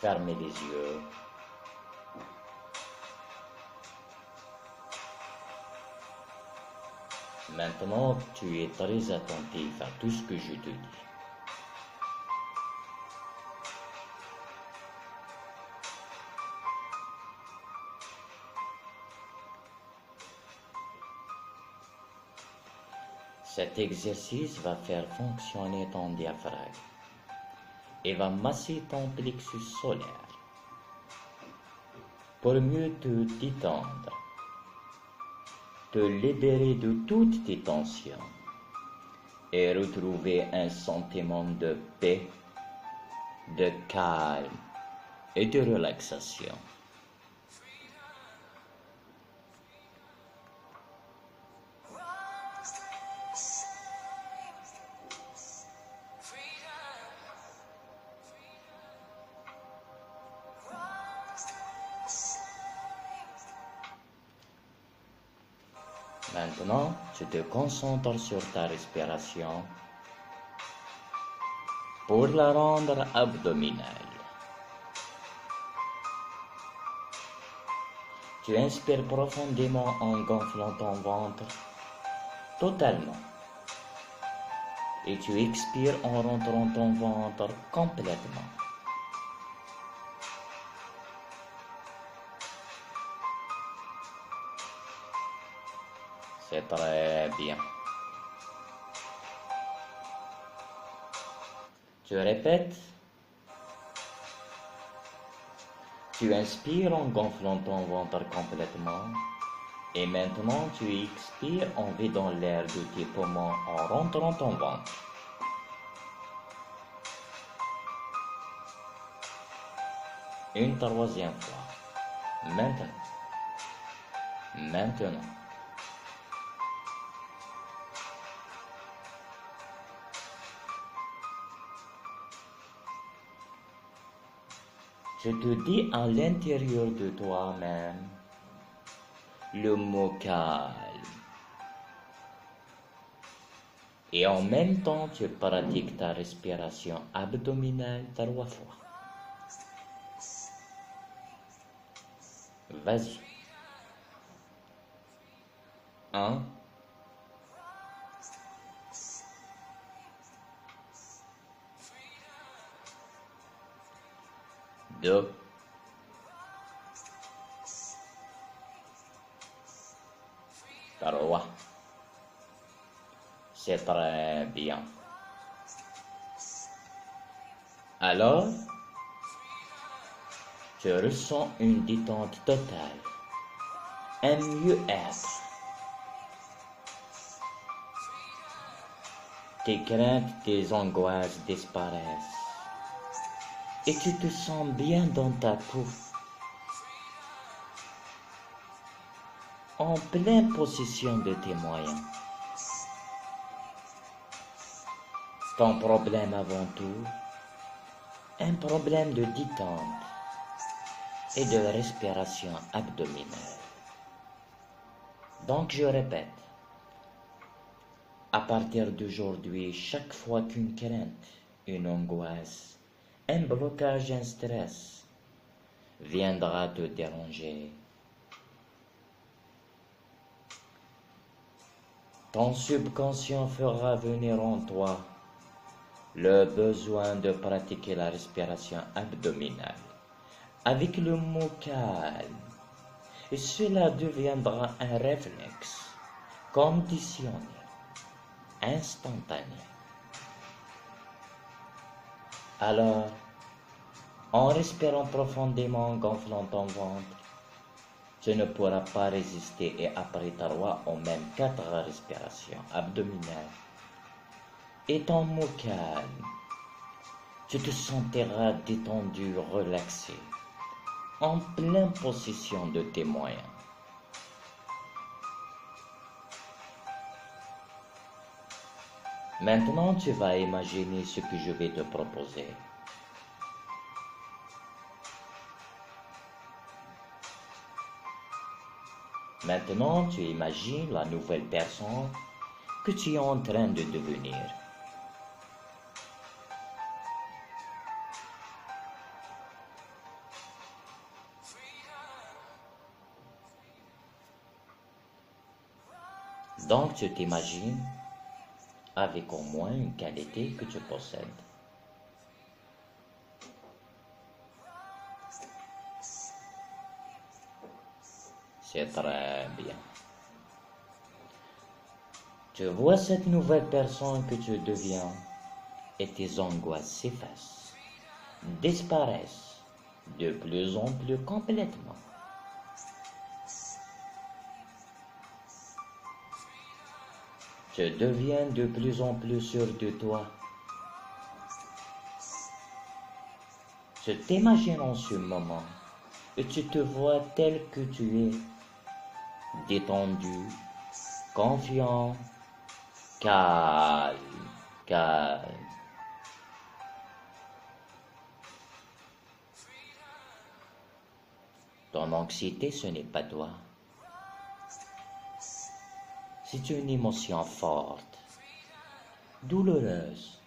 Fermez les yeux. Maintenant, tu es très attentif à tout ce que je te dis. Cet exercice va faire fonctionner ton diaphragme et va masser ton plexus solaire pour mieux te détendre, te libérer de toutes tes tensions et retrouver un sentiment de paix, de calme et de relaxation. Maintenant, tu te concentres sur ta respiration pour la rendre abdominale. Tu inspires profondément en gonflant ton ventre totalement et tu expires en rentrant ton ventre complètement. C'est très bien. Tu répètes. Tu inspires en gonflant ton ventre complètement et maintenant tu expires en vidant l'air de tes poumons en rentrant ton ventre. Une troisième fois. Maintenant. Maintenant. Je te dis à l'intérieur de toi-même le mot calme. Et en même temps, tu pratiques ta respiration abdominale 3 fois. Vas-y. 1, 2, 3. C'est très bien. Alors, tu ressens une détente totale, un mieux-être. Tes craintes, tes angoisses disparaissent et tu te sens bien dans ta peau, en pleine possession de tes moyens. Ton problème avant tout, un problème de détente et de respiration abdominale. Donc je répète, à partir d'aujourd'hui, chaque fois qu'une crainte, une angoisse, un blocage, un stress viendra te déranger, ton subconscient fera venir en toi le besoin de pratiquer la respiration abdominale avec le mot calme, et cela deviendra un réflexe conditionné, instantané. Alors, en respirant profondément, en gonflant ton ventre, tu ne pourras pas résister et après t'auras au même 4 respirations abdominales. Et ton mot calme, tu te sentiras détendu, relaxé, en pleine possession de tes moyens. Maintenant, tu vas imaginer ce que je vais te proposer. Maintenant, tu imagines la nouvelle personne que tu es en train de devenir. Donc tu t'imagines avec au moins une qualité que tu possèdes. C'est très bien. Tu vois cette nouvelle personne que tu deviens et tes angoisses s'effacent, disparaissent de plus en plus complètement. Tu deviens de plus en plus sûr de toi. Tu t'imagines en ce moment et tu te vois tel que tu es, détendu, confiant, calme, calme. Ton anxiété, ce n'est pas toi. C'est une émotion forte, douloureuse,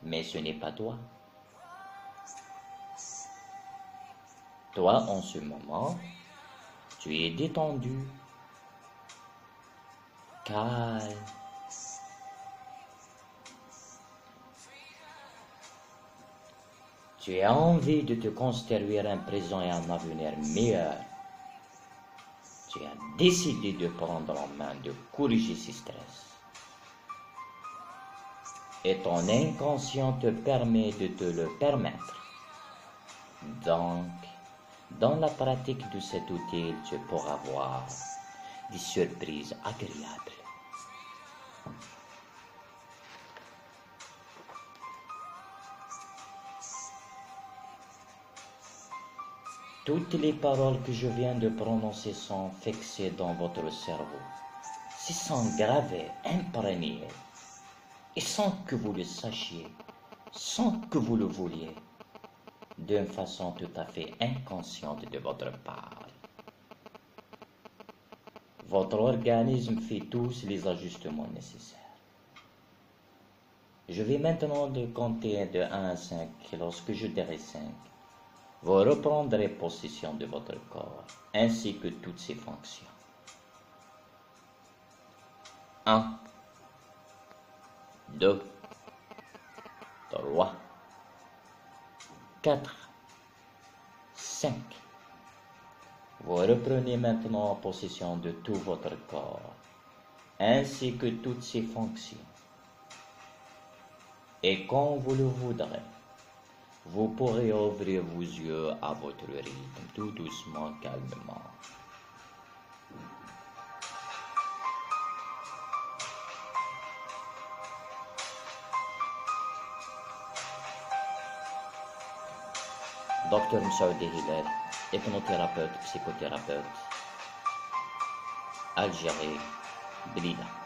mais ce n'est pas toi. Toi, en ce moment, tu es détendu, calme. Tu as envie de te construire un présent et un avenir meilleur. Tu as décidé de prendre en main, de corriger ce stress. Et ton inconscient te permet de te le permettre. Donc, dans la pratique de cet outil, tu pourras voir des surprises agréables. Toutes les paroles que je viens de prononcer sont fixées dans votre cerveau. Elles sont gravées, imprégnées, et sans que vous le sachiez, sans que vous le vouliez, d'une façon tout à fait inconsciente de votre part. Votre organisme fait tous les ajustements nécessaires. Je vais maintenant le compter de 1 à 5. Lorsque je dirai 5, vous reprendrez possession de votre corps, ainsi que toutes ses fonctions. 1, 2, 3, 4, 5. Vous reprenez maintenant possession de tout votre corps, ainsi que toutes ses fonctions. Et quand vous le voudrez, vous pourrez ouvrir vos yeux à votre rythme, tout doucement, calmement. Dr. Msaoudi Hilal, hypnothérapeute, psychothérapeute, Algérie, Blida.